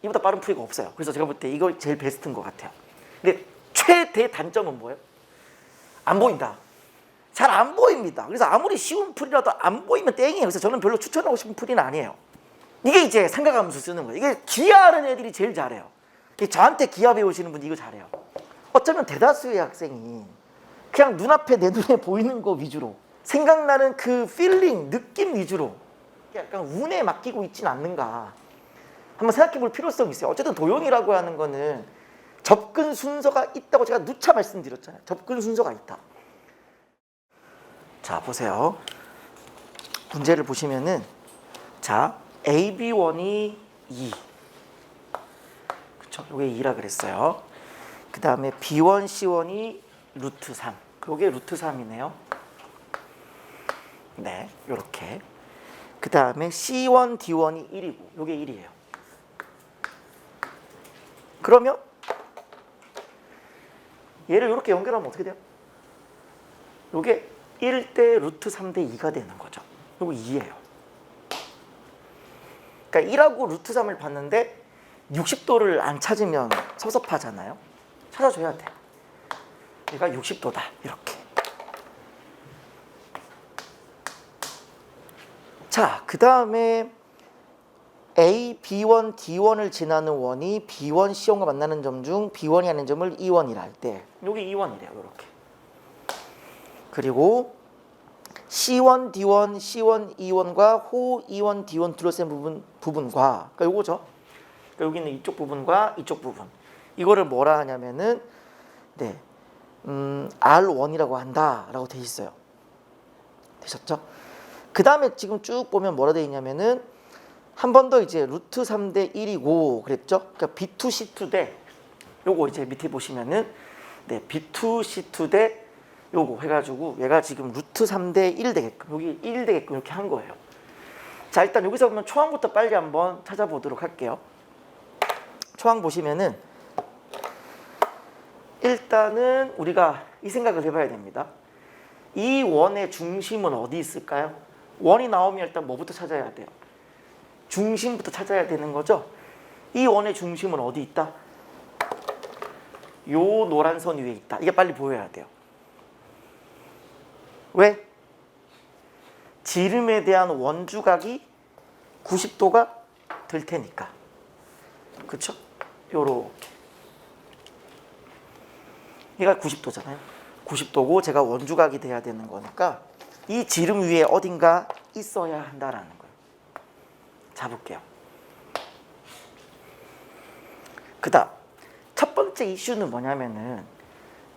이보다 빠른 풀이가 없어요. 그래서 제가 볼 때 이거 제일 베스트인 것 같아요. 근데 최대 단점은 뭐예요? 안 보인다. 잘 안 보입니다. 그래서 아무리 쉬운 풀이라도 안 보이면 땡이에요. 그래서 저는 별로 추천하고 싶은 풀이는 아니에요. 이게 이제 삼각함수 쓰는 거예요. 이게 기하하는 애들이 제일 잘해요. 저한테 기하 배우시는 분이 이거 잘해요. 어쩌면 대다수의 학생이 그냥 눈앞에 내 눈에 보이는 거 위주로 생각나는 그 필링, 느낌 위주로 약간 운에 맡기고 있진 않는가 한번 생각해 볼 필요성이 있어요. 어쨌든 도형이라고 하는 거는 접근 순서가 있다고 제가 누차 말씀드렸잖아요. 접근 순서가 있다. 자, 보세요. 문제를 보시면은 자, AB1이 2. 그쵸? 요게 2라 그랬어요. 그 다음에 B1, C1이 루트 3. 요게 루트 3이네요. 네, 요렇게. 그 다음에 C1, D1이 1이고 요게 1이에요. 그러면 얘를 이렇게 연결하면 어떻게 돼요? 요게 1대 루트 3대 2가 되는 거죠. 요거 2예요. 그러니까 1하고 루트 3을 봤는데 60도를 안 찾으면 섭섭하잖아요. 찾아줘야 돼. 얘가 60도다. 이렇게. 자, 그 다음에 A, B1, D1을 지나는 원이 B1, C1과 만나는 점 중 B1이 하는 점을 E1이라 할 때 여기 E1이래요. 이렇게. 그리고 C1, D1, C1, E1과 호 E1, D1 둘러싼 부분과 그러니까 요거죠. 그러니까 여기 있는 이쪽 부분과 이쪽 부분 이거를 뭐라 하냐면은 네, R1이라고 한다라고 돼 있어요. 되셨죠? 그 다음에 지금 쭉 보면 뭐라 돼 있냐면은 한 번 더 이제 루트 3대 1이고 그랬죠? 그러니까 B2, C2 대 요거 이제 밑에 보시면은 네, B2, C2 대 요거 해가지고 얘가 지금 루트 3대 1 되게끔 여기 1 되게끔 이렇게 한 거예요. 자, 일단 여기서 보면 초항부터 빨리 한번 찾아보도록 할게요. 초항 보시면은 일단은 우리가 이 생각을 해봐야 됩니다. 이 원의 중심은 어디 있을까요? 원이 나오면 일단 뭐부터 찾아야 돼요? 중심부터 찾아야 되는 거죠. 이 원의 중심은 어디 있다? 요 노란 선 위에 있다. 이게 빨리 보여야 돼요. 왜? 지름에 대한 원주각이 90도가 될 테니까. 그렇죠? 요렇게. 얘가 90도잖아요. 90도고 제가 원주각이 돼야 되는 거니까 이 지름 위에 어딘가 있어야 한다라는 거예요. 잡을게요. 그 다음 첫 번째 이슈는 뭐냐면은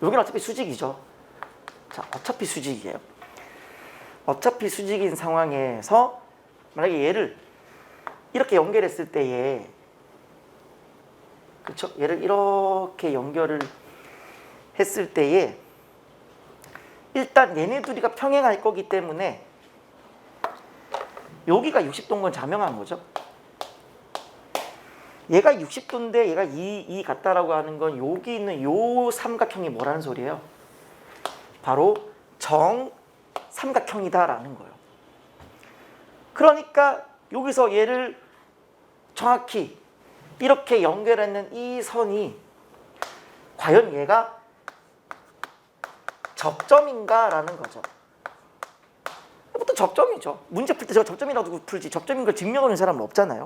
여기는 어차피 수직이죠. 자, 어차피 수직이에요. 어차피 수직인 상황에서 만약에 얘를 이렇게 연결했을 때에 그렇죠? 얘를 이렇게 연결을 했을 때에 일단 얘네 둘이가 평행할 거기 때문에 여기가 60도인 건 자명한 거죠. 얘가 60도인데 얘가 2 같다라고 하는 건 여기 있는 요 삼각형이 뭐라는 소리예요? 바로 정삼각형이다라는 거예요. 그러니까 여기서 얘를 정확히 이렇게 연결하는 이 선이 과연 얘가 접점인가라는 거죠. 보통 접점이죠. 문제 풀 때 제가 접점이라고 풀지 접점인 걸 증명하는 사람은 없잖아요.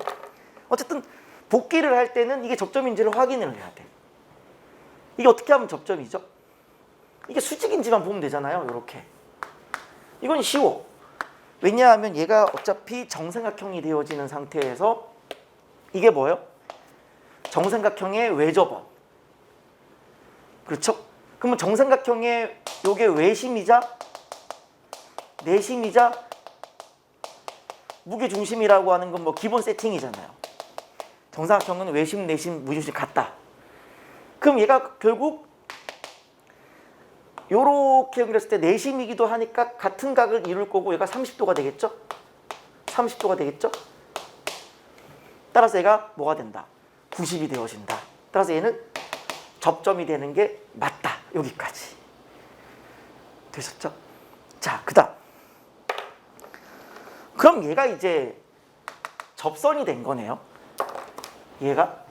어쨌든 복기를 할 때는 이게 접점인지를 확인을 해야 돼. 이게 어떻게 하면 접점이죠? 이게 수직인지만 보면 되잖아요. 이렇게. 이건 쉬워. 왜냐하면 얘가 어차피 정삼각형이 되어지는 상태에서 이게 뭐예요? 정삼각형의 외접원. 그렇죠? 그러면 정삼각형의 요게 외심이자 내심이자 무게중심이라고 하는 건 뭐 기본 세팅이잖아요. 정삼각형은 외심, 내심, 무게중심 같다. 그럼 얘가 결국 요렇게 연결했을 때 내심이기도 하니까 같은 각을 이룰 거고 얘가 30도가 되겠죠? 30도가 되겠죠? 따라서 얘가 뭐가 된다? 90이 되어진다. 따라서 얘는 접점이 되는 게 맞다. 여기까지. 되셨죠? 자, 그 다음. 그럼 얘가 이제 접선이 된 거네요. 얘가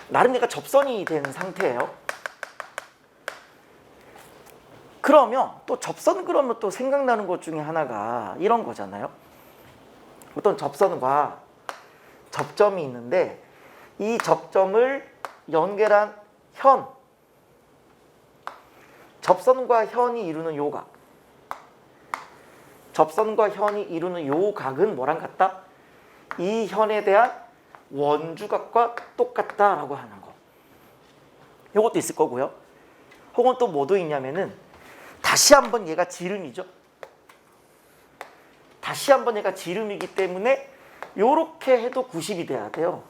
나름 얘가 접선이 된 상태예요. 그러면 또 접선 그러면 또 생각나는 것 중에 하나가 이런 거잖아요. 어떤 접선과 접점이 있는데 이 접점을 연결한 현, 접선과 현이 이루는 요각, 접선과 현이 이루는 요각은 뭐랑 같다? 이 현에 대한 원주각과 똑같다라고 하는 거. 요것도 있을 거고요. 혹은 또 뭐도 있냐면은 다시 한번 얘가 지름이죠. 다시 한번 얘가 지름이기 때문에 요렇게 해도 90이 돼야 돼요.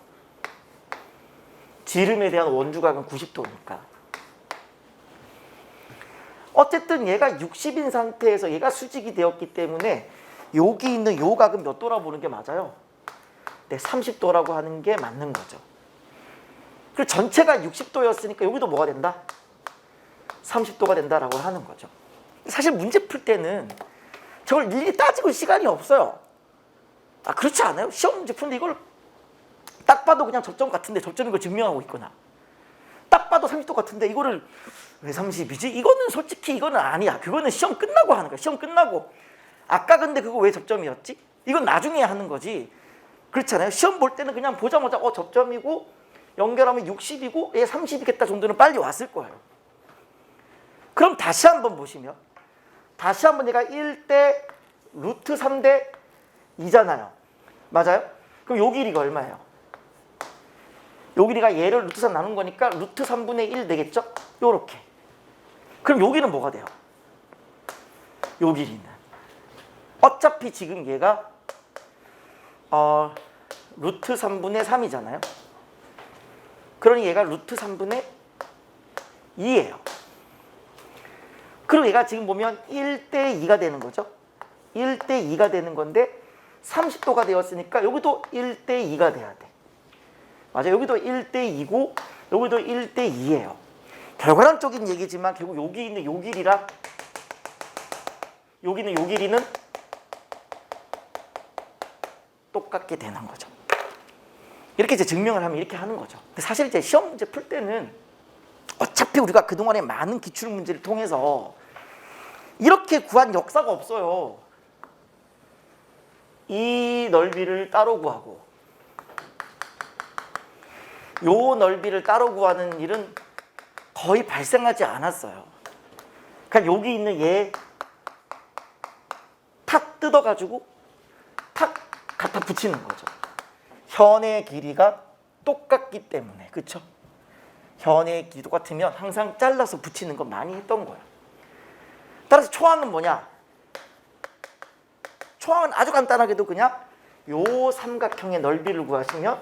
지름에 대한 원주각은 90도니까. 어쨌든 얘가 60인 상태에서 얘가 수직이 되었기 때문에 여기 있는 요 각은 몇 도라고 보는 게 맞아요? 네, 30도라고 하는 게 맞는 거죠. 그리고 전체가 60도였으니까 여기도 뭐가 된다? 30도가 된다라고 하는 거죠. 사실 문제 풀 때는 저걸 일일이 따지고 시간이 없어요. 아, 그렇지 않아요? 시험 문제 푸는데 이걸 딱 봐도 그냥 접점 같은데 접점인 걸 증명하고 있거나 딱 봐도 30도 같은데 이거를 왜 30이지? 이거는 솔직히 이거는 아니야. 그거는 시험 끝나고 하는 거야. 시험 끝나고. 아까 근데 그거 왜 접점이었지? 이건 나중에 하는 거지. 그렇잖아요. 시험 볼 때는 그냥 보자마자 접점이고 연결하면 60이고 얘 30이겠다 정도는 빨리 왔을 거예요. 그럼 다시 한번 보시면 다시 한번 얘가 1대 루트 3대 2잖아요. 맞아요? 그럼 요 길이가 얼마예요? 요 길이가 얘를 루트 3 나눈 거니까 루트 3분의 1 되겠죠? 요렇게. 그럼 여기는 뭐가 돼요? 요 길이는 어차피 지금 얘가 루트 3분의 3이잖아요. 그러니 얘가 루트 3분의 2예요. 그리고 얘가 지금 보면 1대 2가 되는 거죠. 1대 2가 되는 건데 30도가 되었으니까 여기도 1대 2가 돼야 돼. 맞아요. 여기도 1대 2고 여기도 1대 2예요. 결과론적인 얘기지만 결국 여기 있는 요 길이랑 여기 있는 요 길이는 똑같게 되는 거죠. 이렇게 이제 증명을 하면 이렇게 하는 거죠. 근데 사실 이제 시험 문제 풀 때는 어차피 우리가 그동안에 많은 기출 문제를 통해서 이렇게 구한 역사가 없어요. 이 넓이를 따로 구하고 요 넓이를 따로 구하는 일은 거의 발생하지 않았어요. 그러니까 여기 있는 얘 탁 뜯어가지고 탁 갖다 붙이는 거죠. 현의 길이가 똑같기 때문에. 그렇죠? 현의 길이 똑같으면 항상 잘라서 붙이는 거 많이 했던 거예요. 따라서 초항은 뭐냐? 초항은 아주 간단하게도 그냥 요 삼각형의 넓이를 구하시면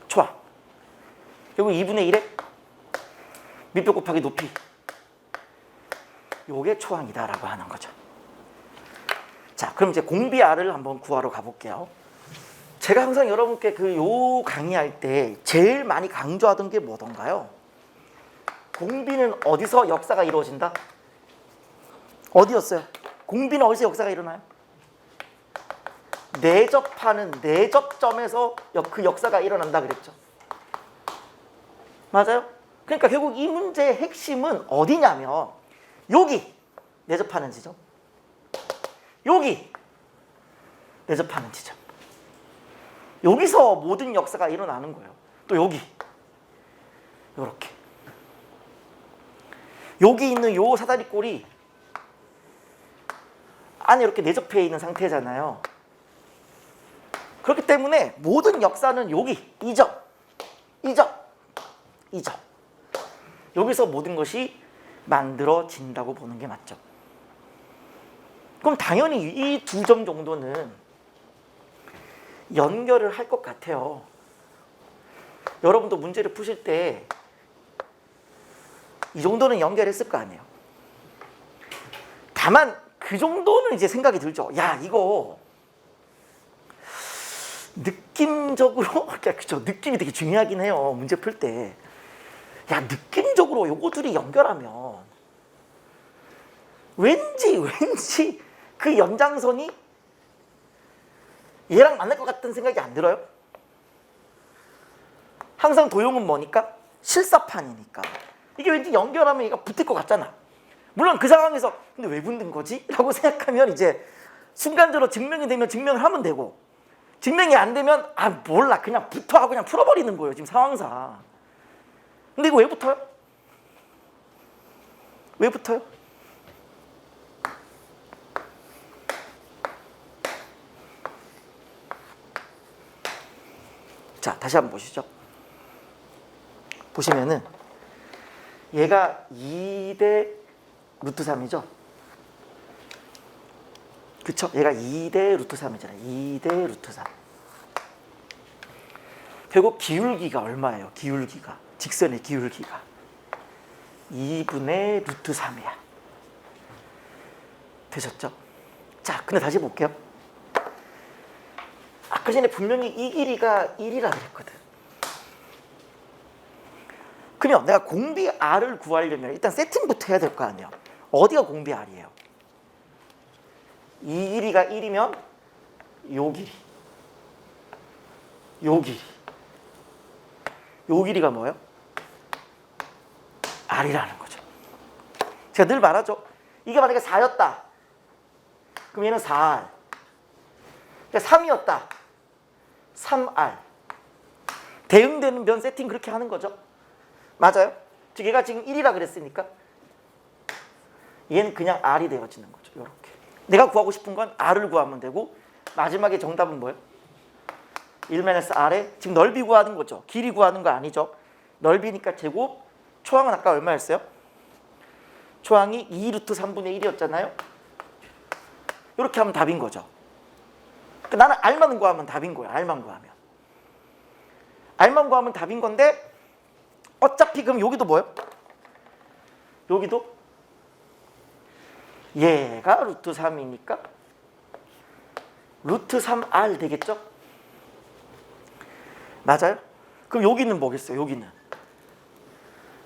초항. 그리고 2분의 1의 밑변 곱하기 높이. 요게 초항이다라고 하는 거죠. 자, 그럼 이제 공비 R을 한번 구하러 가볼게요. 제가 항상 여러분께 요 강의할 때 제일 많이 강조하던 게 뭐던가요? 공비는 어디서 역사가 이루어진다? 어디였어요? 공비는 어디서 역사가 일어나요? 내접하는 내접점에서 그 역사가 일어난다 그랬죠. 맞아요? 그러니까 결국 이 문제의 핵심은 어디냐면 여기 내접하는 지점, 여기 내접하는 지점, 여기서 모든 역사가 일어나는 거예요. 또 여기 요렇게 여기 있는 요 사다리꼴이 안에 이렇게 내접해 있는 상태잖아요. 그렇기 때문에 모든 역사는 여기 이 점, 이 점, 이 점, 여기서 모든 것이 만들어진다고 보는 게 맞죠. 그럼 당연히 이 두 점 정도는 연결을 할 것 같아요. 여러분도 문제를 푸실 때 이 정도는 연결했을 거 아니에요. 다만 그 정도는 이제 생각이 들죠. 야, 이거 느낌적으로 그쵸, 느낌이 되게 중요하긴 해요. 문제 풀 때. 야, 느낌적으로 요거 둘이 연결하면 왠지 그 연장선이 얘랑 만날 것 같다는 생각이 안 들어요? 항상 도형은 뭐니까? 실사판이니까. 이게 왠지 연결하면 얘가 붙을 것 같잖아. 물론 그 상황에서 근데 왜 붙는 거지? 라고 생각하면 이제 순간적으로 증명이 되면 증명을 하면 되고, 증명이 안 되면 아 몰라 그냥 붙어 하고 그냥 풀어버리는 거예요. 지금 상황상. 근데 이거 왜 붙어요? 왜 붙어요? 자, 다시 한번 보시죠. 보시면은 얘가 2대 루트 3이죠. 그쵸? 얘가 2대 루트 3이잖아요. 2대 루트 3. 결국 기울기가 얼마예요? 기울기가. 직선의 기울기가. 2분의 루트 3이야. 되셨죠? 자, 근데 다시 볼게요. 아까 전에 분명히 이 길이가 1이라 그랬거든. 그러면 내가 공비 R을 구하려면 일단 세팅부터 해야 될 거 아니에요. 어디가 공비 R이에요? 이 길이가 1이면 요 길이. 요 길이. 요 길이가 뭐예요? R이라는 거죠. 제가 늘 말하죠. 이게 만약에 4였다. 그럼 얘는 4R. 3이었다. 3R. 대응되는 면 세팅 그렇게 하는 거죠. 맞아요? 즉 얘가 지금 1이라 그랬으니까 얘는 그냥 R이 되어지는 거죠. 이렇게. 내가 구하고 싶은 건 R을 구하면 되고 마지막에 정답은 뭐예요? 1-R에 지금 넓이 구하는 거죠. 길이 구하는 거 아니죠. 넓이니까 제곱. 초항은 아까 얼마였어요? 초항이 2루트 3분의 1이었잖아요. 이렇게 하면 답인 거죠. 나는 R만 구하면 답인 거야. R만 구하면. R만 구하면 답인 건데 어차피 그럼 여기도 뭐예요? 여기도 얘가 루트 3이니까 루트 3R 되겠죠? 맞아요? 그럼 여기는 뭐겠어요? 여기는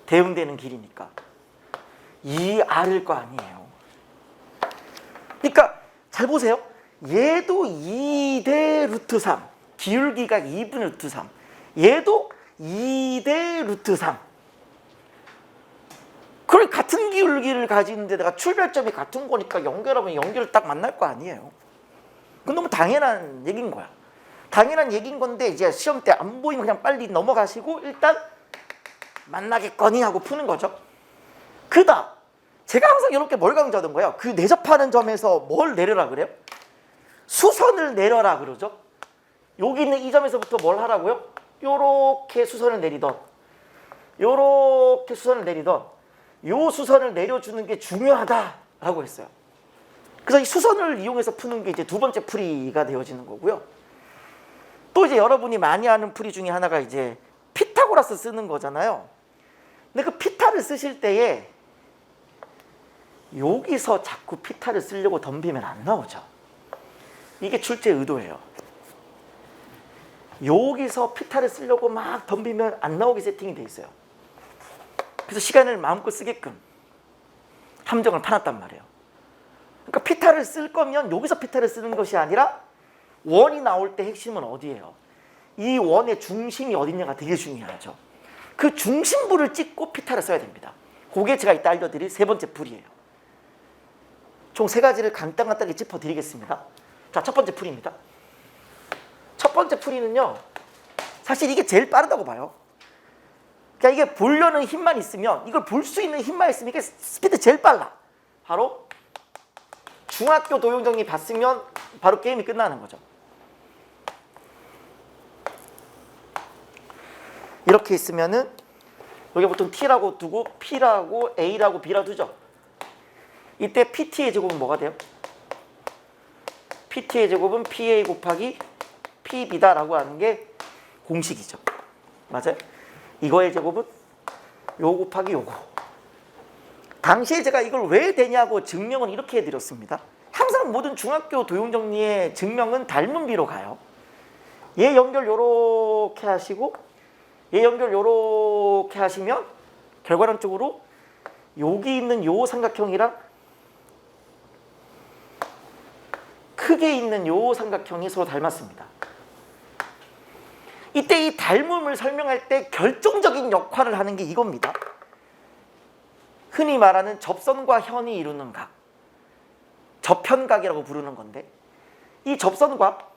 대응되는 길이니까 2R일 거 아니에요. 그러니까 잘 보세요. 얘도 2대 루트 3 기울기가 2분의 루트 3 얘도 2대 루트 3 그걸 같은 기울기를 가진 데다가 출발점이 같은 거니까 연결하면 연결을 딱 만날 거 아니에요. 그건 너무 당연한 얘기인 거야. 당연한 얘기인 건데 이제 시험 때 안 보이면 그냥 빨리 넘어가시고 일단 만나겠거니 하고 푸는 거죠. 그다음 제가 항상 이렇게 뭘 강조하던 거예요. 그 내접하는 점에서 뭘 내려라 그래요? 수선을 내려라 그러죠. 여기 있는 이 점에서부터 뭘 하라고요? 요렇게 수선을 내리던 요렇게 수선을 내리던 요 수선을 내려주는 게 중요하다라고 했어요. 그래서 이 수선을 이용해서 푸는 게 이제 두 번째 풀이가 되어지는 거고요. 또 이제 여러분이 많이 하는 풀이 중에 하나가 이제 피타고라스 쓰는 거잖아요. 근데 그 피타를 쓰실 때에 여기서 자꾸 피타를 쓰려고 덤비면 안 나오죠. 이게 출제 의도예요. 여기서 피타를 쓰려고 막 덤비면 안 나오게 세팅이 돼 있어요. 그래서 시간을 마음껏 쓰게끔 함정을 파놨단 말이에요. 그러니까 피타를 쓸 거면 여기서 피타를 쓰는 것이 아니라 원이 나올 때 핵심은 어디예요? 이 원의 중심이 어디냐가 되게 중요하죠. 그 중심부를 찍고 피타를 써야 됩니다. 그게 제가 이따 알려드릴 세 번째 풀이에요. 총 세 가지를 간단하게 짚어드리겠습니다. 자, 첫 번째 풀이입니다. 첫 번째 풀이는요. 사실 이게 제일 빠르다고 봐요. 그러니까 이게 보려는 힘만 있으면 이걸 볼 수 있는 힘만 있으면 이게 스피드 제일 빨라. 바로 중학교 도형정리 봤으면 바로 게임이 끝나는 거죠. 이렇게 있으면은 여기 보통 T라고 두고 P라고 A라고 B라고 두죠. 이때 PT의 제곱은 뭐가 돼요? PT의 제곱은 PA 곱하기 PB다라고 하는 게 공식이죠. 맞아요? 이거의 제곱은 요 곱하기 요거. 당시에 제가 이걸 왜 되냐고 증명은 이렇게 해드렸습니다. 항상 모든 중학교 도형정리의 증명은 닮은 비로 가요. 얘 연결 요렇게 하시고 얘 연결 요렇게 하시면 결과론적으로 여기 있는 요 삼각형이랑 크게 있는 요 삼각형이 서로 닮았습니다. 이때 이 닮음을 설명할 때 결정적인 역할을 하는 게 이겁니다. 흔히 말하는 접선과 현이 이루는 각, 접현각이라고 부르는 건데, 이 접선과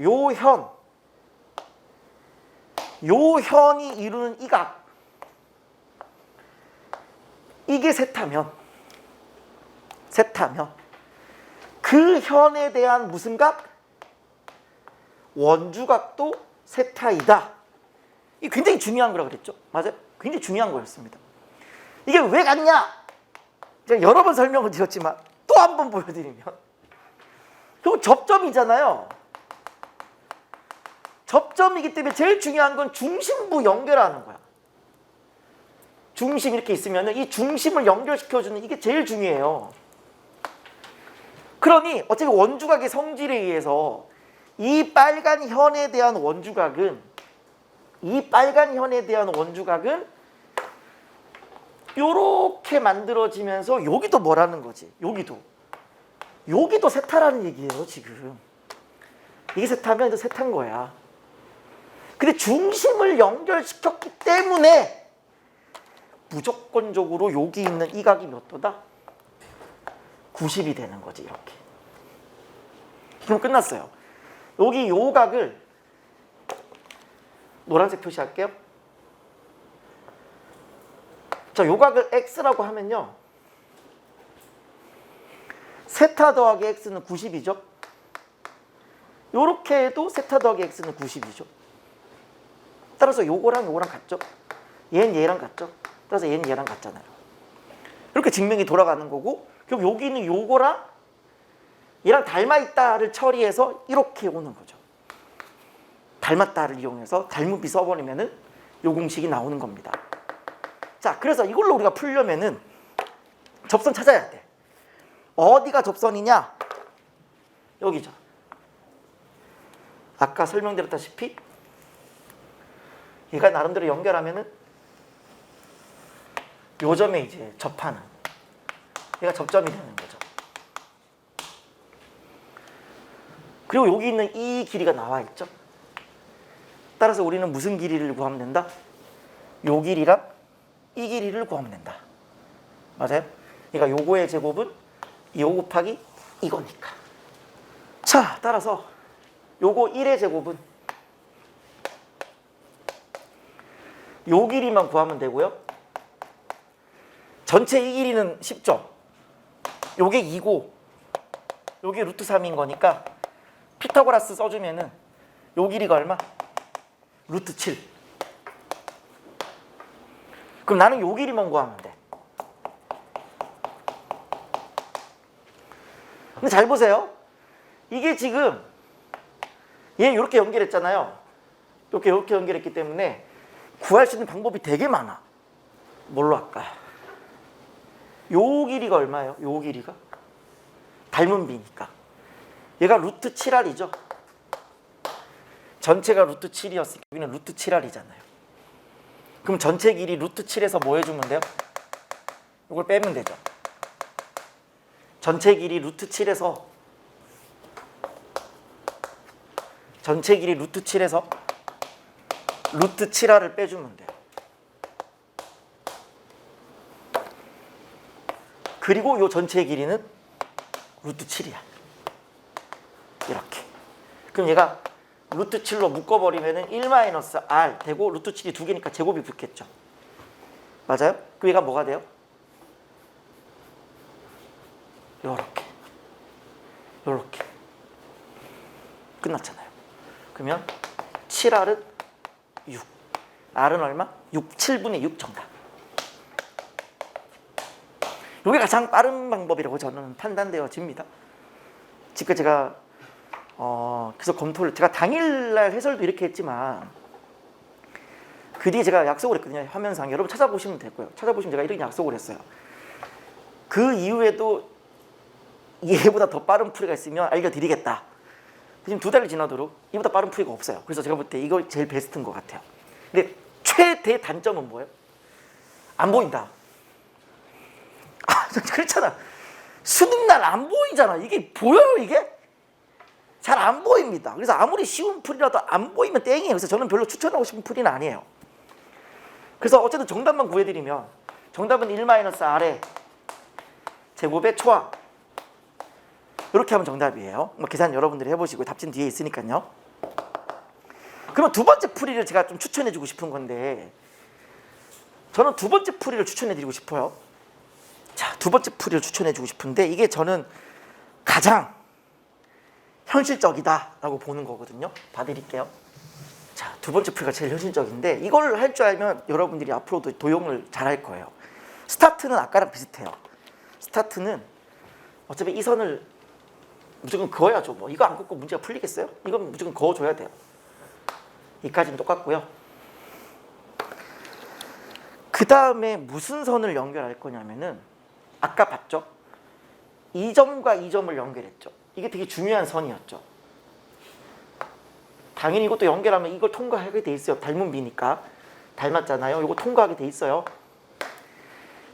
요 현이 이루는 이 각, 이게 세타면 그 현에 대한 무슨 각? 원주각도 세타이다. 이게 굉장히 중요한 거라고 그랬죠. 맞아요? 굉장히 중요한 거였습니다. 이게 왜 같냐? 제가 여러 번 설명을 드렸지만 또 한 번 보여드리면, 요 접점이잖아요. 접점이기 때문에 제일 중요한 건 중심부 연결하는 거야. 중심 이렇게 있으면 이 중심을 연결시켜주는 이게 제일 중요해요. 그러니 어차피 원주각의 성질에 의해서 이 빨간 현에 대한 원주각은 요렇게 만들어지면서 여기도 뭐라는 거지? 여기도 세타라는 얘기예요, 지금. 이게 세타면 이거 세타인 거야. 근데 중심을 연결시켰기 때문에 무조건적으로 여기 있는 이 각이 몇 도다? 90이 되는 거지, 이렇게. 그럼 끝났어요. 여기 요 각을 노란색 표시할게요. 자, 요 각을 x라고 하면요, 세타 더하기 x는 90이죠. 요렇게 해도 세타 더하기 x는 90이죠. 따라서 요거랑 같죠. 얘는 얘랑 같죠. 따라서 얘는 얘랑 같잖아요. 이렇게 증명이 돌아가는 거고, 그럼 여기는 요거랑 얘랑 닮아있다를 처리해서 이렇게 오는 거죠. 닮았다를 이용해서 닮음비 써버리면은 요 공식이 나오는 겁니다. 자, 그래서 이걸로 우리가 풀려면은 접선 찾아야 돼. 어디가 접선이냐? 여기죠. 아까 설명드렸다시피 얘가 나름대로 연결하면은 요 점에 이제 접하는, 얘가 접점이 되는 거죠. 그리고 여기 있는 이 길이가 나와 있죠. 따라서 우리는 무슨 길이를 구하면 된다? 요 길이랑 이 길이를 구하면 된다. 맞아요? 그러니까 요거의 제곱은 요 곱하기 이거니까. 자, 따라서 요거 1의 제곱은 요 길이만 구하면 되고요. 전체 이 길이는 쉽죠? 요게 2고 요게 루트 3인 거니까 피타고라스 써주면은 요 길이가 얼마? 루트 7. 그럼 나는 요 길이만 구하면 돼. 근데 잘 보세요. 이게 지금 얘 이렇게 연결했잖아요. 이렇게 연결했기 때문에 구할 수 있는 방법이 되게 많아. 뭘로 할까? 요 길이가 얼마예요? 요 길이가? 닮은 비니까. 얘가 루트 7R이죠. 전체가 루트 7이었으니까 여기는 루트 7R이잖아요. 그럼 전체 길이 루트 7에서 뭐 해주면 돼요? 이걸 빼면 되죠. 전체 길이 루트 7에서 루트 7R을 빼주면 돼요. 그리고 요 전체 길이는 루트 7이야. 이렇게. 그럼 얘가 루트 7로 묶어버리면은 1-R 되고 루트 7이 두 개니까 제곱이 붙겠죠. 맞아요? 그럼 얘가 뭐가 돼요? 요렇게 끝났잖아요. 그러면 7R은 6, R은 얼마? 7분의 6 정답. 이게 가장 빠른 방법이라고 저는 판단되어집니다. 지금 제가 그래서 검토를, 제가 당일날 해설도 이렇게 했지만 그 뒤에 제가 약속을 했거든요. 화면상 여러분 찾아보시면 되고요. 찾아보시면 제가 이렇게 약속을 했어요. 그 이후에도 얘보다 더 빠른 풀이가 있으면 알려드리겠다. 지금 2달이 지나도록 이보다 빠른 풀이가 없어요. 그래서 제가 볼 때 이거 제일 베스트인 것 같아요. 근데 최대 단점은 뭐예요? 안 보인다. 그렇잖아. 수능날 안 보이잖아. 이게 보여요, 이게? 잘 안 보입니다. 그래서 아무리 쉬운 풀이라도 안 보이면 땡이에요. 그래서 저는 별로 추천하고 싶은 풀이는 아니에요. 그래서 어쨌든 정답만 구해드리면 정답은 1-r의 제곱의 초항 이렇게 하면 정답이에요. 뭐 계산 여러분들이 해보시고 답진 뒤에 있으니까요. 그럼 두 번째 풀이를 제가 좀 추천해주고 싶은 건데 저는 두 번째 풀이를 추천해드리고 싶어요. 자, 두 번째 풀이를 추천해주고 싶은데 이게 저는 가장 현실적이다라고 보는 거거든요. 봐드릴게요. 자, 두 번째 풀이가 제일 현실적인데 이걸 할 줄 알면 여러분들이 앞으로도 도형을 잘 할 거예요. 스타트는 아까랑 비슷해요. 스타트는 어차피 이 선을 무조건 그어야죠. 뭐 이거 안 긋고 문제가 풀리겠어요? 이건 무조건 그어줘야 돼요. 이까지는 똑같고요. 그 다음에 무슨 선을 연결할 거냐면은 아까 봤죠? 이 점과 이 점을 연결했죠. 이게 되게 중요한 선이었죠. 당연히 이것도 연결하면 이걸 통과하게 돼 있어요. 닮은 비니까. 닮았잖아요. 이거 통과하게 돼 있어요.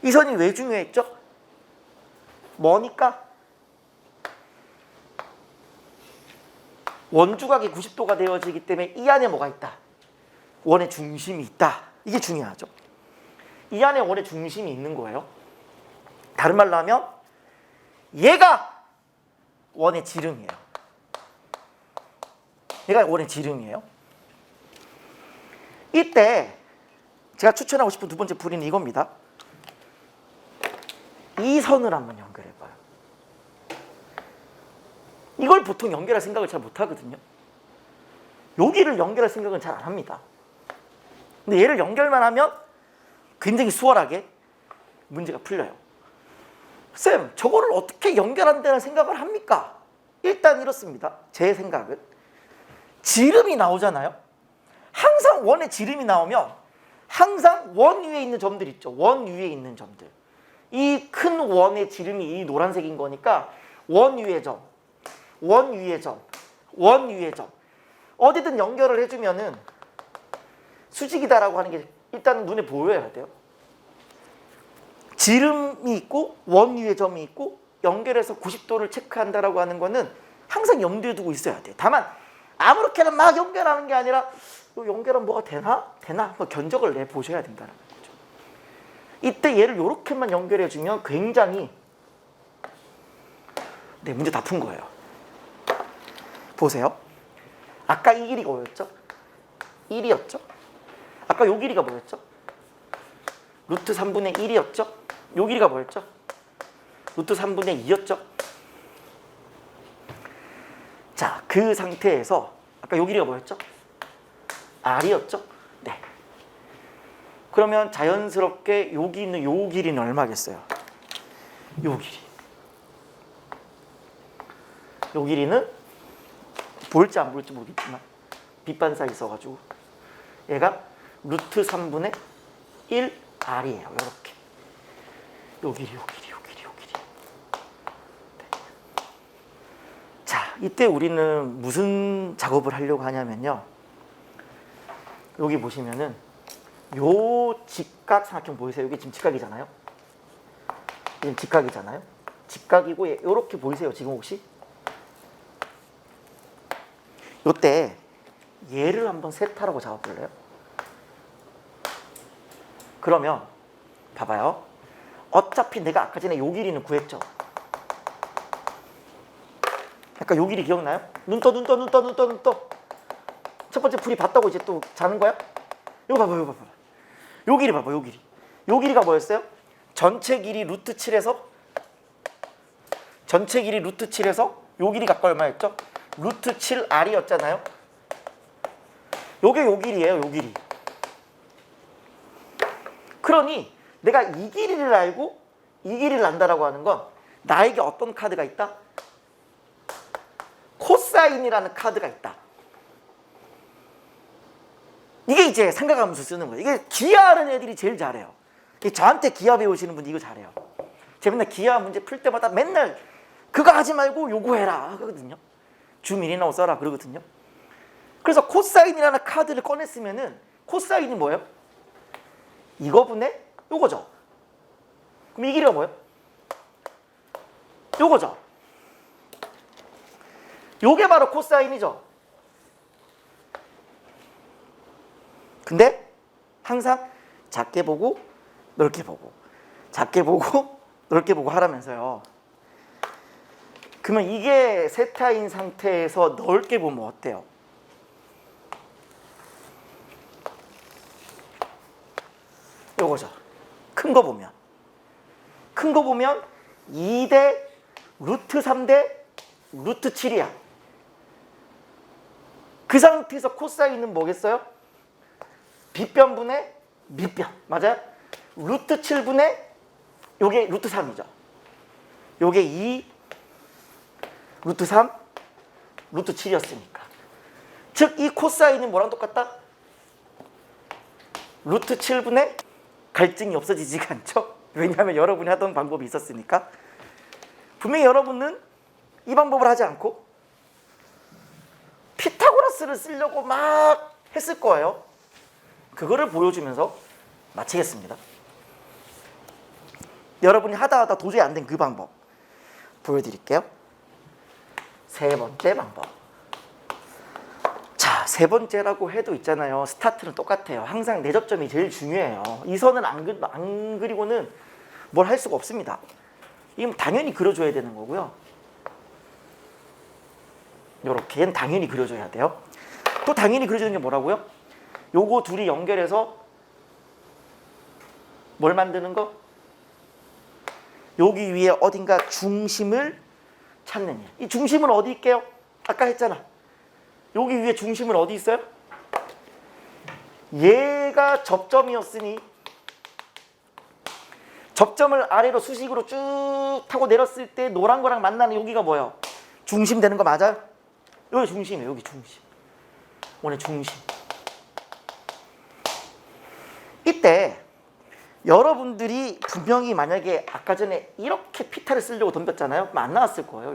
이 선이 왜 중요했죠? 뭐니까? 원주각이 90도가 되어지기 때문에 이 안에 뭐가 있다? 원의 중심이 있다. 이게 중요하죠. 이 안에 원의 중심이 있는 거예요. 다른 말로 하면 얘가 원의 지름이에요. 얘가 원의 지름이에요. 이때 제가 추천하고 싶은 두 번째 풀이는 이겁니다. 이 선을 한번 연결해봐요. 이걸 보통 연결할 생각을 잘 못하거든요. 여기를 연결할 생각은 잘 안 합니다. 근데 얘를 연결만 하면 굉장히 수월하게 문제가 풀려요. 쌤, 저거를 어떻게 연결한다는 생각을 합니까? 일단 이렇습니다. 제 생각은 지름이 나오잖아요. 항상 원의 지름이 나오면 항상 원 위에 있는 점들 있죠. 원 위에 있는 점들. 이 큰 원의 지름이 이 노란색인 거니까 원 위의 점, 원 위의 점, 원 위의 점 어디든 연결을 해주면은 수직이다라고 하는 게 일단 눈에 보여야 돼요. 지름이 있고 원 위의 점이 있고 연결해서 90도를 체크한다라고 하는 거는 항상 염두에 두고 있어야 돼요. 다만 아무렇게나 막 연결하는 게 아니라 연결하면 뭐가 되나? 한번 견적을 내보셔야 된다는 거죠. 이때 얘를 이렇게만 연결해주면 굉장히 네, 문제 다 푼 거예요. 보세요. 아까 이 길이가 뭐였죠? 1이었죠? 아까 요 길이가 뭐였죠? 루트 3분의 1이었죠? 요 길이가 뭐였죠? 루트 3분의 2였죠? 자, 그 상태에서 아까 요 길이가 뭐였죠? R이었죠? 네. 그러면 자연스럽게 여기 있는 요 길이는 얼마겠어요? 요 길이. 요 길이는 보일지 안 보일지 모르겠지만 빛반사 있어가지고 얘가 루트 3분의 1R이에요. 이렇게. 요 길이, 요 길이, 요 길이, 요 길이. 네. 자, 이때 우리는 무슨 작업을 하려고 하냐면요. 여기 보시면은 요 직각삼각형 보이세요? 여기 지금 직각이잖아요. 지금 직각이잖아요. 직각이고 이렇게 보이세요? 지금 혹시? 요때 얘를 한번 세타라고 잡아볼래요? 그러면 봐봐요. 어차피 내가 아까 전에 요 길이는 구했죠. 아까 요 길이 기억나요? 눈 떠. 첫 번째 풀이 봤다고 이제 또 자는 거야? 이거 봐봐. 요 길이 봐봐, 요 길이. 요 길이가 뭐였어요? 전체 길이 루트 7에서 요 길이가 아까 얼마였죠? 루트 7R이었잖아요. 요게 요 길이에요, 요 길이. 그러니 내가 이 길이를 알고 이 길이를 안다라고 하는 건 나에게 어떤 카드가 있다? 코사인이라는 카드가 있다. 이게 이제 삼각함수 쓰는 거예요. 이게 기하하는 애들이 제일 잘해요. 저한테 기하 배우시는 분이 이거 잘해요. 제가 맨날 기하 문제 풀 때마다 맨날 그거 하지 말고 요거 해라 하거든요. 주미리나오 써라 그러거든요. 그래서 코사인이라는 카드를 꺼냈으면은 코사인이 뭐예요? 이거분의 요거죠. 그럼 이 길이가 뭐예요? 요거죠. 요게 바로 코사인이죠. 근데 항상 작게 보고 넓게 보고 작게 보고 넓게 보고 하라면서요. 그러면 이게 세타인 상태에서 넓게 보면 어때요? 요거죠. 큰 거 보면 2대 루트 3대 루트 7이야. 그 상태에서 코사인은 뭐겠어요? 빗변분의 밑변. 맞아요? 루트 7분의 요게 루트 3이죠. 요게 2 루트 3 루트 7이었으니까. 즉 이 코사인은 뭐랑 똑같다? 루트 7분의 갈증이 없어지지가 않죠. 왜냐하면 여러분이 하던 방법이 있었으니까. 분명히 여러분은 이 방법을 하지 않고 피타고라스를 쓰려고 막 했을 거예요. 그거를 보여주면서 마치겠습니다. 여러분이 하다 도저히 안 된 그 방법 보여드릴게요. 세 번째 방법. 자, 세 번째라고 해도 있잖아요. 스타트는 똑같아요. 항상 내접점이 제일 중요해요. 이 선을 안 그리고는 뭘 할 수가 없습니다. 이건 당연히 그려줘야 되는 거고요. 요렇게는 당연히 그려줘야 돼요. 또 당연히 그려주는 게 뭐라고요? 요거 둘이 연결해서 뭘 만드는 거? 여기 위에 어딘가 중심을 찾는 일. 이 중심은 어디 있게요? 아까 했잖아. 여기 위에 중심은 어디 있어요? 얘가 접점이었으니 접점을 아래로 수직으로 쭉 타고 내렸을 때 노란 거랑 만나는 여기가 뭐예요? 중심 되는 거 맞아요? 여기 중심이에요. 여기 중심. 오늘 중심. 이때 여러분들이 분명히 만약에 아까 전에 이렇게 피타를 쓰려고 덤볐잖아요. 그럼 안 나왔을 거예요.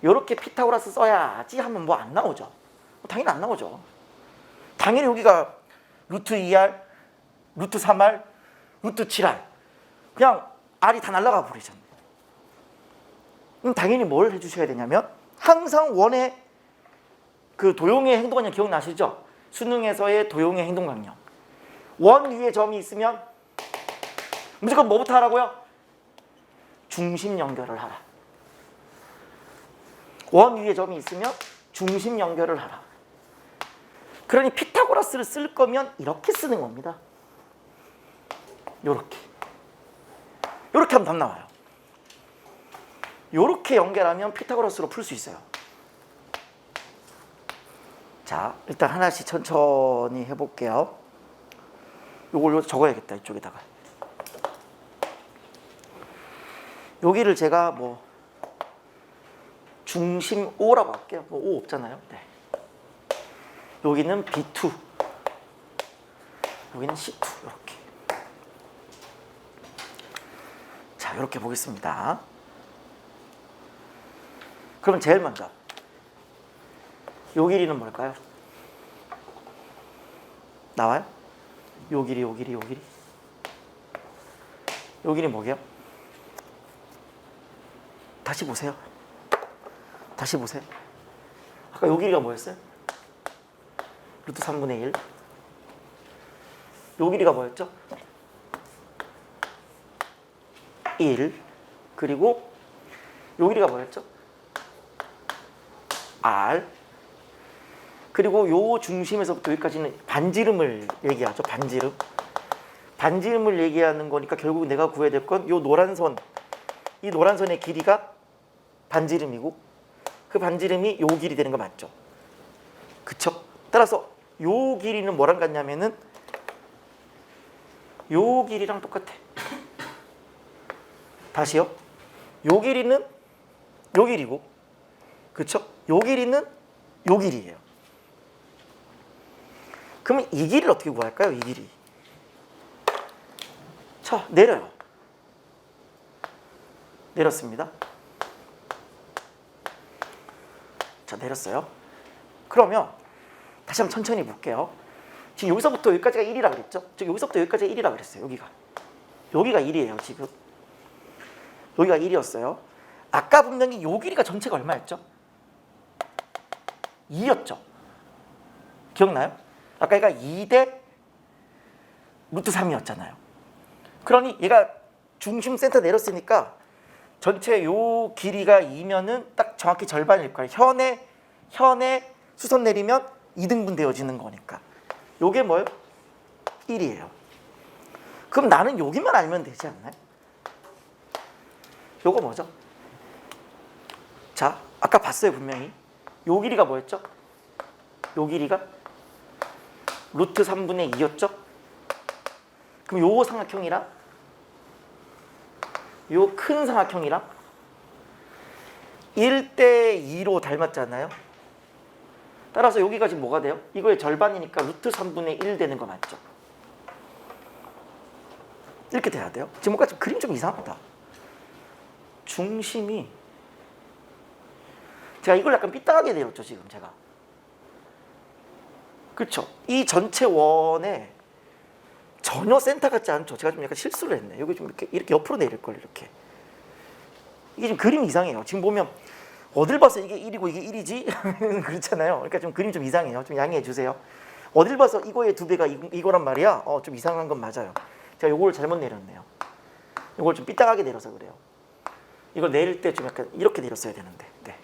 요렇게 피타고라스 써야지 하면 뭐 안 나오죠. 당연히 안 나오죠. 당연히 여기가 루트 2R, 루트 3R, 루트 7R. 그냥 R이 다 날아가 버리잖아요. 그럼 당연히 뭘 해주셔야 되냐면 항상 원의 그 도형의 행동관념 기억나시죠? 수능에서의 도형의 행동관념. 원 위에 점이 있으면 무조건 뭐부터 하라고요? 중심 연결을 하라. 원 위에 점이 있으면 중심 연결을 하라. 그러니 피타고라스를 쓸 거면 이렇게 쓰는 겁니다. 요렇게 하면 답 나와요. 요렇게 연결하면 피타고라스로 풀 수 있어요. 자, 일단 하나씩 천천히 해볼게요. 요걸 적어야겠다. 이쪽에다가 여기를 제가 뭐 중심 O라고 할게요. 뭐 O 없잖아요. 네. 여기는 B2, 여기는 C2. 이렇게. 자, 이렇게 보겠습니다. 그럼 제일 먼저 요 길이는 뭘까요? 나와요? 요 길이. 요 길이 뭐게요? 다시 보세요. 아까 요 길이가 뭐였어요? 루트 3분의 1. 요 길이가 뭐였죠? 1. 그리고 요 길이가 뭐였죠? R. 그리고 요 중심에서부터 여기까지는 반지름을 얘기하죠. 반지름을 얘기하는 거니까 결국 내가 구해야 될 건 요 노란 선. 이 노란 선의 길이가 반지름이고 그 반지름이 요 길이 되는 거 맞죠? 그쵸? 따라서 요 길이는 뭐랑 같냐면은 요 길이랑 똑같아. 다시요. 요 길이는 요 길이고, 그쵸? 요 길이는 요 길이에요. 그러면 이 길이를 어떻게 구할까요? 이 길이. 자, 내려요. 내렸습니다. 자, 내렸어요. 그러면 다시 한번 천천히 볼게요. 지금 여기서부터 여기까지가 1이라 그랬죠? 지금 여기서부터 여기까지가 1이라 그랬어요. 여기가 1이에요. 지금 여기가 1이었어요. 아까 분명히 요 길이가 전체가 얼마였죠? 2였죠. 기억나요? 아까 얘가 2대 루트 3이었잖아요. 그러니 얘가 중심 센터 내렸으니까 전체 요 길이가 2면은 딱 정확히 절반일 거예요. 현에 수선 내리면 2등분 되어지는 거니까. 요게 뭐예요? 1이에요. 그럼 나는 여기만 알면 되지 않나요? 요거 뭐죠? 자, 아까 봤어요 분명히. 요 길이가 뭐였죠? 요 길이가 루트 3분의 2였죠? 그럼 요 삼각형이랑 요 큰 삼각형이랑 1대 2로 닮았잖아요. 따라서 여기가 지금 뭐가 돼요? 이거의 절반이니까 루트 3분의 1 되는 거 맞죠? 이렇게 돼야 돼요. 지금 뭔가 좀 그림 좀 이상하다. 중심이 제가 이걸 약간 삐딱하게 내렸죠 지금 제가. 그렇죠? 이 전체 원에 전혀 센터 같지 않죠? 제가 좀 약간 실수를 했네. 여기 좀 이렇게 옆으로 내릴 걸 이렇게. 이게 지금 그림이 이상해요. 지금 보면 어딜 봐서 이게 1이고 이게 1이지? 그렇잖아요. 그러니까 좀 그림 좀 이상해요. 좀 양해해 주세요. 어딜 봐서 이거의 2배가 이거란 말이야? 좀 이상한 건 맞아요. 제가 요걸 잘못 내렸네요. 요걸 좀 삐딱하게 내려서 그래요. 이걸 내릴 때 좀 약간 이렇게 내렸어야 되는데. 네.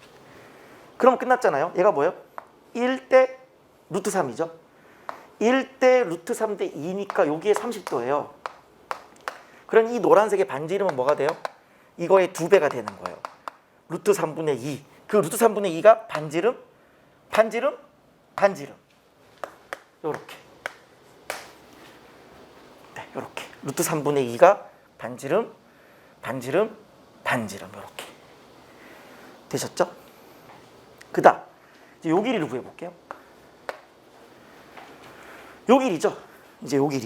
그럼 끝났잖아요. 얘가 뭐예요? 1대 루트 3이죠. 1대 루트 3대 2니까 여기에 30도예요. 그럼 이 노란색의 반지 이름은 뭐가 돼요? 이거의 2배가 되는 거예요. 루트 3분의 2. 그 루트 3분의 2가 반지름. 요렇게. 네, 요렇게. 루트 3분의 2가 반지름. 요렇게. 되셨죠? 그다음 이제 요 길이를 구해볼게요. 요 길이죠. 이제 요 길이.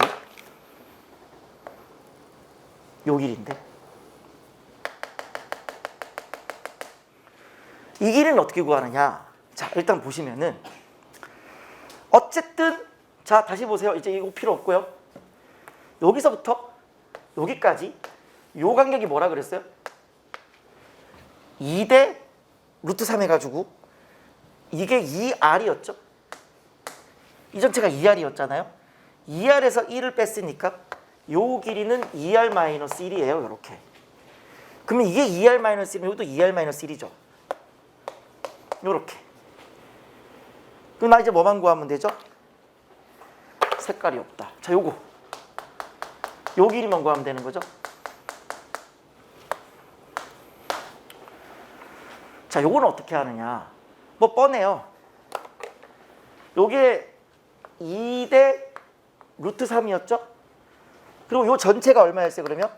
요 길인데 이 길이는 어떻게 구하느냐? 자, 일단 보시면은 어쨌든 자, 다시 보세요. 이제 이거 필요 없고요. 여기서부터 여기까지 요 간격이 뭐라 그랬어요? 2대 루트 3 해가지고 이게 2R이었죠? 이 전체가 2R이었잖아요. 2R에서 1을 뺐으니까 요 길이는 2R-1이에요. 이렇게. 그러면 이게 2R-1이면 이것도 2R-1이죠. 요렇게. 그럼 나 이제 뭐만 구하면 되죠? 색깔이 없다. 자, 요거. 요 길이만 구하면 되는 거죠. 자, 요거는 어떻게 하느냐? 뭐 뻔해요. 요게 2대 루트 3이었죠? 그리고 요 전체가 얼마였어요, 그러면?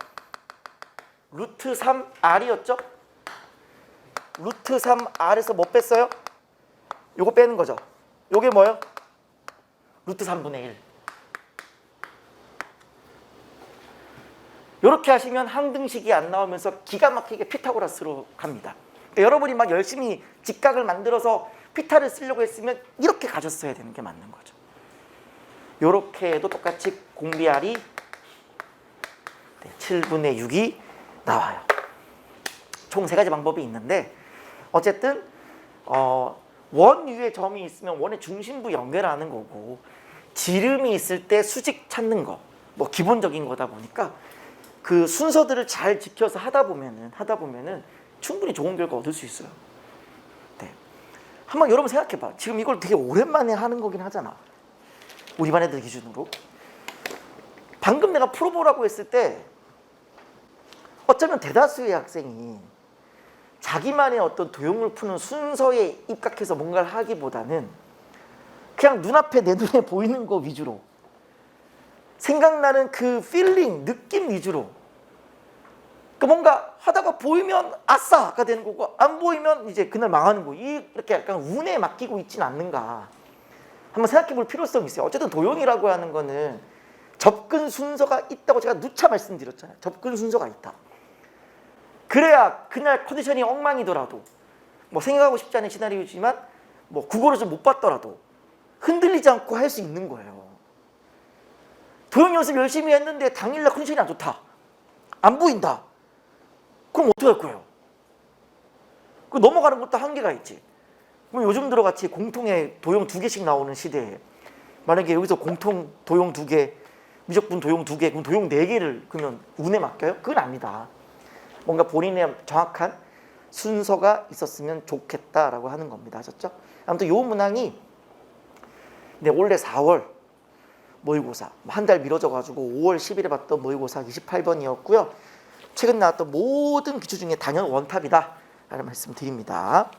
루트 3R이었죠? 루트 3R에서 뭐 뺐어요? 요거 빼는 거죠. 요게 뭐예요? 루트 3분의 1. 요렇게 하시면 항등식이 안 나오면서 기가 막히게 피타고라스로 갑니다. 그러니까 여러분이 막 열심히 직각을 만들어서 피타를 쓰려고 했으면 이렇게 가졌어야 되는 게 맞는 거죠. 요렇게 해도 똑같이 공비알이 7분의 6이 나와요. 총 3가지 방법이 있는데 어쨌든 원 위에 점이 있으면 원의 중심부 연결하는 거고 지름이 있을 때 수직 찾는 거 뭐 기본적인 거다 보니까 그 순서들을 잘 지켜서 하다 보면은 충분히 좋은 결과 얻을 수 있어요. 네. 한번 여러분 생각해봐. 지금 이걸 되게 오랜만에 하는 거긴 하잖아. 우리 반 애들 기준으로. 방금 내가 풀어보라고 했을 때 어쩌면 대다수의 학생이 자기만의 어떤 도형을 푸는 순서에 입각해서 뭔가를 하기보다는 그냥 눈앞에 내 눈에 보이는 거 위주로 생각나는 그 필링, 느낌 위주로 그러니까 뭔가 하다가 보이면 아싸가 되는 거고 안 보이면 이제 그날 망하는 거 이렇게 약간 운에 맡기고 있지는 않는가 한번 생각해 볼 필요성이 있어요. 어쨌든 도형이라고 하는 거는 접근 순서가 있다고 제가 누차 말씀드렸잖아요. 접근 순서가 있다. 그래야 그날 컨디션이 엉망이더라도 뭐 생각하고 싶지 않은 시나리오지만 뭐 국어를 좀 못 봤더라도 흔들리지 않고 할 수 있는 거예요. 도형 연습 열심히 했는데 당일날 컨디션이 안 좋다. 안 보인다. 그럼 어떻게 할 거예요? 그 넘어가는 것도 한계가 있지. 그럼 요즘 들어같이 공통의 도형 2개씩 나오는 시대에 만약에 여기서 공통 도형 2개, 미적분 도형 2개, 그럼 도형 4개를 그러면 운에 맡겨요? 그건 아니다. 뭔가 본인의 정확한 순서가 있었으면 좋겠다라고 하는 겁니다. 아셨죠? 아무튼 요 문항이 올해 4월 모의고사 한 달 미뤄져 가지고 5월 10일에 봤던 모의고사 28번이었고요. 최근 나왔던 모든 기출 중에 단연 원탑이다 라는 말씀 드립니다.